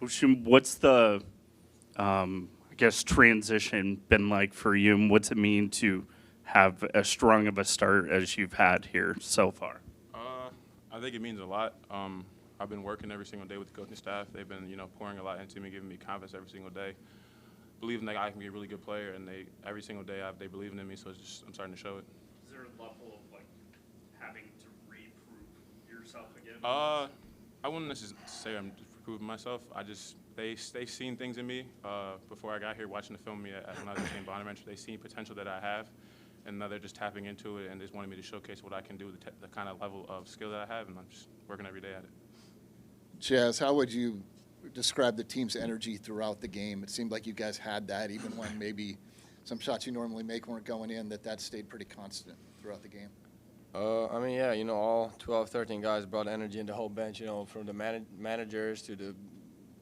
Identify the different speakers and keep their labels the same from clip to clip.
Speaker 1: Osun, what's the, I guess, transition been like for you, and what's it mean to have as strong of a start as you've had here so far?
Speaker 2: I think it means a lot. I've been working every single day with the coaching staff. They've been, pouring a lot into me, giving me confidence every single day, believing that I can be a really good player, and every single day they believe in me. So I'm starting to show it.
Speaker 1: Is there a level of like having to reprove yourself again?
Speaker 2: I wouldn't necessarily say I'm proving myself. They've seen things in me before I got here, watching the film of me when I was in Bonaventure. They've seen potential that I have, and now they're just tapping into it and just wanting me to showcase what I can do, the kind of level of skill that I have, and I'm just working every day at it.
Speaker 3: Jaz, how would you describe the team's energy throughout the game? It seemed like you guys had that, even when maybe some shots you normally make weren't going in, that stayed pretty constant throughout the game.
Speaker 4: I mean, yeah, all 12, 13 guys brought energy in the whole bench, from the managers to the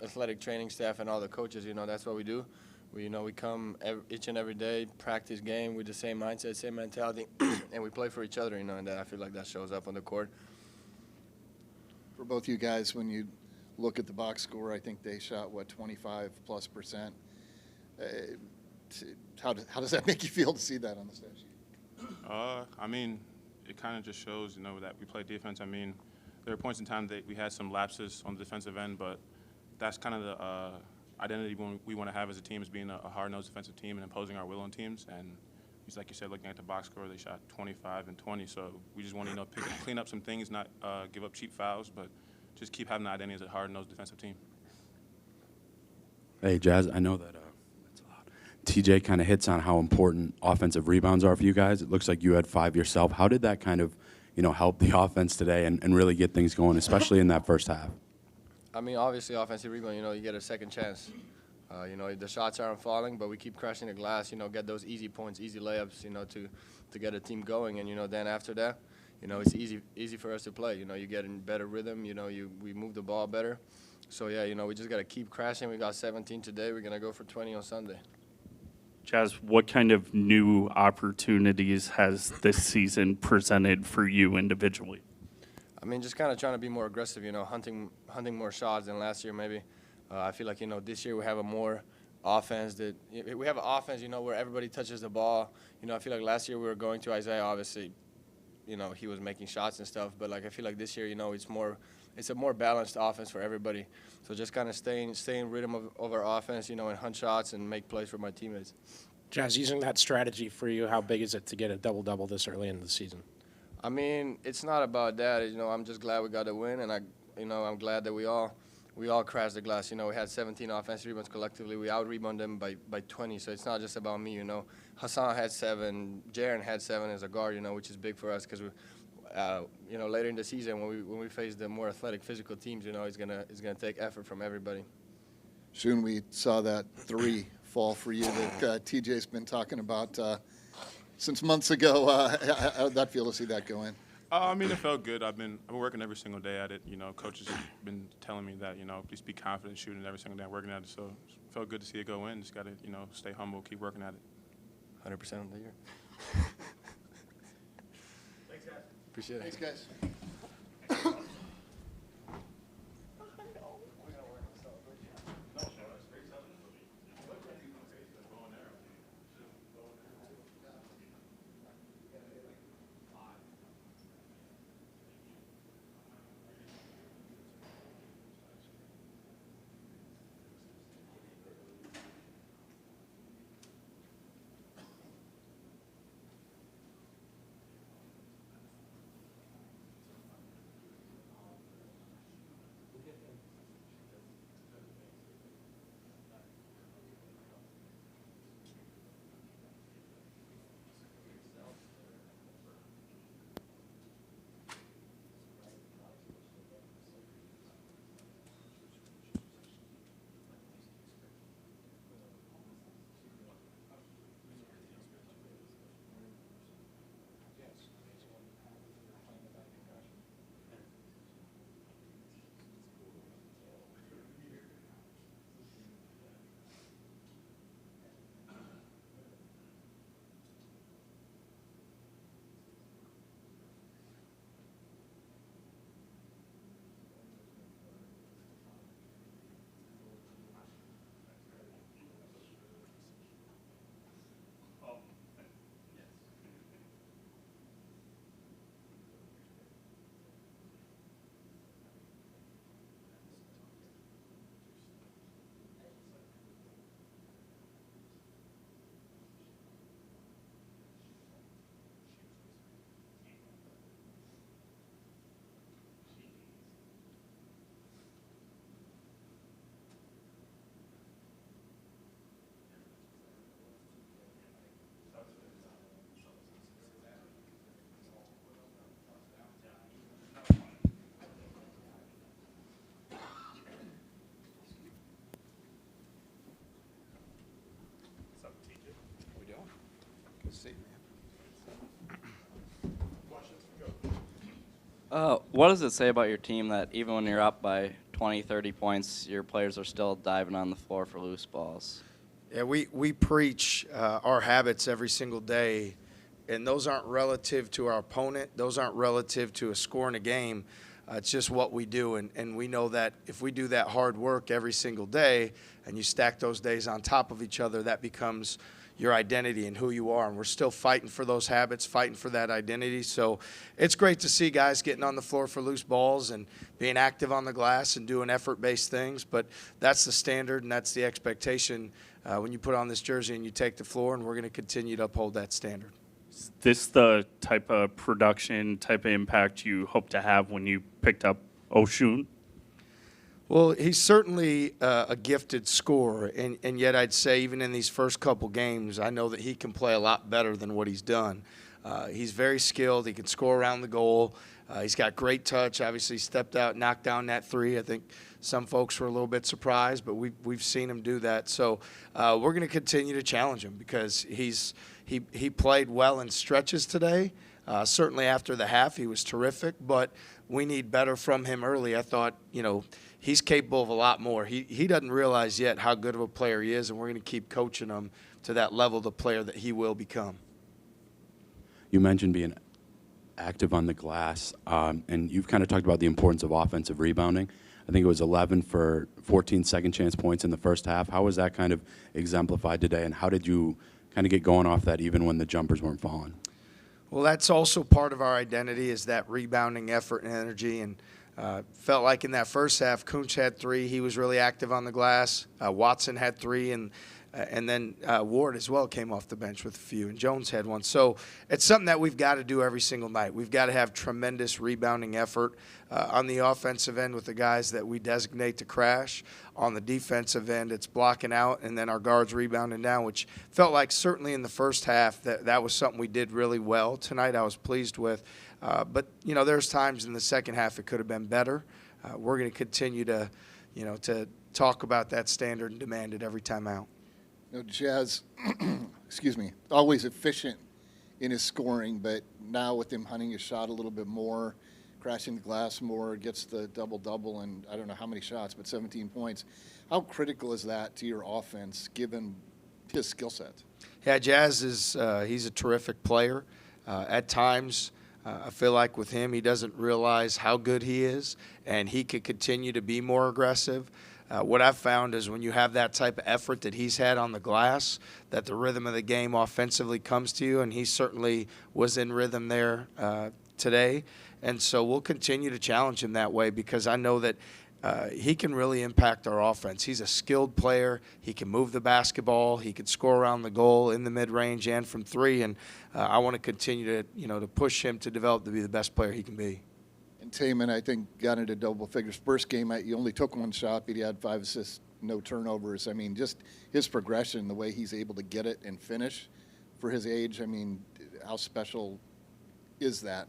Speaker 4: athletic training staff and all the coaches. That's what we do. We come each and every day, practice game with the same mindset, same mentality, and we play for each other, and that I feel like that shows up on the court.
Speaker 3: For both you guys, when you look at the box score, I think they shot, 25+%. How does that make you feel to see that on the stat sheet?
Speaker 2: I mean, it kind of just shows, that we play defense. I mean, there were points in time that we had some lapses on the defensive end, but that's kind of the identity we want to have as a team, is being a hard-nosed defensive team and imposing our will on teams. And just like you said, looking at the box score, they shot 25 and 20. So we just want to, clean up some things, not give up cheap fouls, but just keep having the identity as a hard-nosed defensive team.
Speaker 5: Hey, Jaz, I know that that's a lot. TJ kind of hits on how important offensive rebounds are for you guys. It looks like you had 5 yourself. How did that kind of, help the offense today and really get things going, especially in that first half?
Speaker 4: I mean, obviously, offensive rebound, you get a second chance. The shots aren't falling, but we keep crashing the glass, get those easy points, easy layups, to get a team going. And, then after that, it's easy for us to play. You get in better rhythm, we move the ball better. So, yeah, we just got to keep crashing. We got 17 today. We're going to go for 20 on Sunday.
Speaker 1: Jaz, what kind of new opportunities has this season presented for you individually?
Speaker 4: I mean, just kind of trying to be more aggressive, hunting more shots than last year maybe. I feel like, this year we have a more offense we have an offense, where everybody touches the ball. I feel like last year we were going to Isaiah, obviously, he was making shots and stuff. But, like, I feel like this year, it's a more balanced offense for everybody. So just kind of staying rhythm of our offense, and hunt shots and make plays for my teammates.
Speaker 6: Jaz, using that strategy for you, how big is it to get a double-double this early in the season?
Speaker 4: I mean, it's not about that. I'm just glad we got a win, and I'm glad that we all crashed the glass. We had 17 offensive rebounds collectively. We out-rebounded them by 20, so it's not just about me, Hassan had 7, Jaren had 7 as a guard, which is big for us because, later in the season when we face the more athletic, physical teams, it's gonna take effort from everybody.
Speaker 3: Soon we saw that 3 fall for you that TJ's been talking about since months ago. How did that feel to see that go in?
Speaker 2: I mean, it felt good. I've been working every single day at it. Coaches have been telling me that, just be confident shooting every single day, working at it. So it felt good to see it go in. Just got to, stay humble, keep working at it.
Speaker 4: 100% of the year.
Speaker 3: Thanks, guys.
Speaker 4: Appreciate it.
Speaker 3: Thanks, guys.
Speaker 7: What does it say about your team that even when you're up by 20, 30 points, your players are still diving on the floor for loose balls?
Speaker 8: Yeah, we preach our habits every single day, and those aren't relative to our opponent. Those aren't relative to a score in a game. It's just what we do, and we know that if we do that hard work every single day and you stack those days on top of each other, that becomes your identity and who you are. And we're still fighting for those habits, fighting for that identity. So it's great to see guys getting on the floor for loose balls and being active on the glass and doing effort-based things. But that's the standard and that's the expectation when you put on this jersey and you take the floor, and we're going to continue to uphold that standard.
Speaker 1: Is this the type of production, type of impact you hope to have when you picked up Osun?
Speaker 8: Well, he's certainly a gifted scorer, and yet I'd say even in these first couple games, I know that he can play a lot better than what he's done. He's very skilled. He can score around the goal. He's got great touch. Obviously, stepped out, knocked down that three. I think some folks were a little bit surprised, but we've seen him do that. So we're going to continue to challenge him because he played well in stretches today. Certainly after the half, he was terrific, but we need better from him early. I thought, he's capable of a lot more. He doesn't realize yet how good of a player he is, and we're going to keep coaching him to that level of the player that he will become.
Speaker 5: You mentioned being active on the glass, and you've kind of talked about the importance of offensive rebounding. I think it was 11 for 14 second-chance points in the first half. How was that kind of exemplified today, and how did you kind of get going off that even when the jumpers weren't falling?
Speaker 8: Well, that's also part of our identity is that rebounding effort and energy, and felt like in that first half, Kunc had three. He was really active on the glass. Watson had three, and then Ward as well came off the bench with a few, and Jones had one. So it's something that we've got to do every single night. We've got to have tremendous rebounding effort on the offensive end with the guys that we designate to crash. On the defensive end, it's blocking out, and then our guards rebounding down, which felt like certainly in the first half that was something we did really well tonight. I was pleased with. But, there's times in the second half it could have been better. We're going to continue to, to talk about that standard and demand it every time out.
Speaker 3: Jaz, excuse me, always efficient in his scoring, but now with him hunting his shot a little bit more, crashing the glass more, gets the double-double, and I don't know how many shots, but 17 points. How critical is that to your offense, given his skill set?
Speaker 8: Yeah, Jaz is he's a terrific player. At times, I feel like with him, he doesn't realize how good he is, and he could continue to be more aggressive. What I've found is when you have that type of effort that he's had on the glass, that the rhythm of the game offensively comes to you, and he certainly was in rhythm there today. And so we'll continue to challenge him that way because I know that he can really impact our offense. He's a skilled player. He can move the basketball. He can score around the goal in the mid-range and from three. And I want to continue to, to push him to develop to be the best player he can be.
Speaker 3: And Taman, I think, got into double figures. First game, he only took one shot, but he had 5 assists, no turnovers. I mean, just his progression, the way he's able to get it and finish for his age, I mean, how special is that?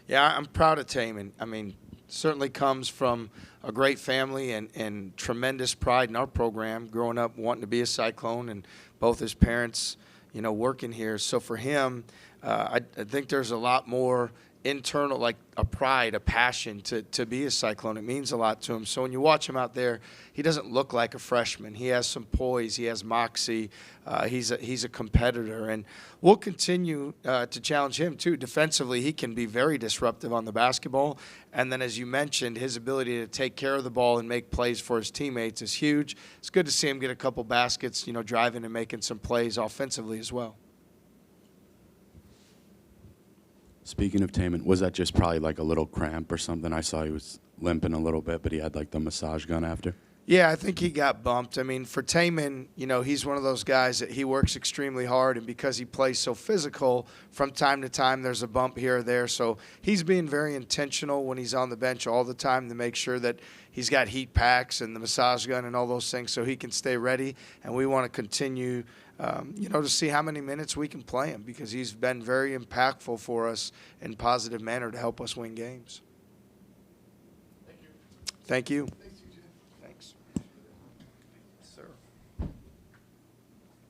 Speaker 8: Yeah, I'm proud of Taman. I mean, certainly comes from a great family and tremendous pride in our program, growing up wanting to be a Cyclone, and both his parents, working here. So for him, I think there's a lot more internal, like a pride, a passion to be a Cyclone. It means a lot to him. So when you watch him out there, he doesn't look like a freshman. He has some poise. He has moxie. He's a competitor. And we'll continue to challenge him, too. Defensively, he can be very disruptive on the basketball. And then, as you mentioned, his ability to take care of the ball and make plays for his teammates is huge. It's good to see him get a couple baskets, driving and making some plays offensively as well.
Speaker 5: Speaking of Taman, was that just probably like a little cramp or something? I saw he was limping a little bit, but he had like the massage gun after.
Speaker 8: Yeah, I think he got bumped. I mean, for Taman, he's one of those guys that he works extremely hard, and because he plays so physical, from time to time there's a bump here or there. So he's being very intentional when he's on the bench all the time to make sure that he's got heat packs and the massage gun and all those things so he can stay ready. And we want to continue, to see how many minutes we can play him because he's been very impactful for us in a positive manner to help us win games. Thank you.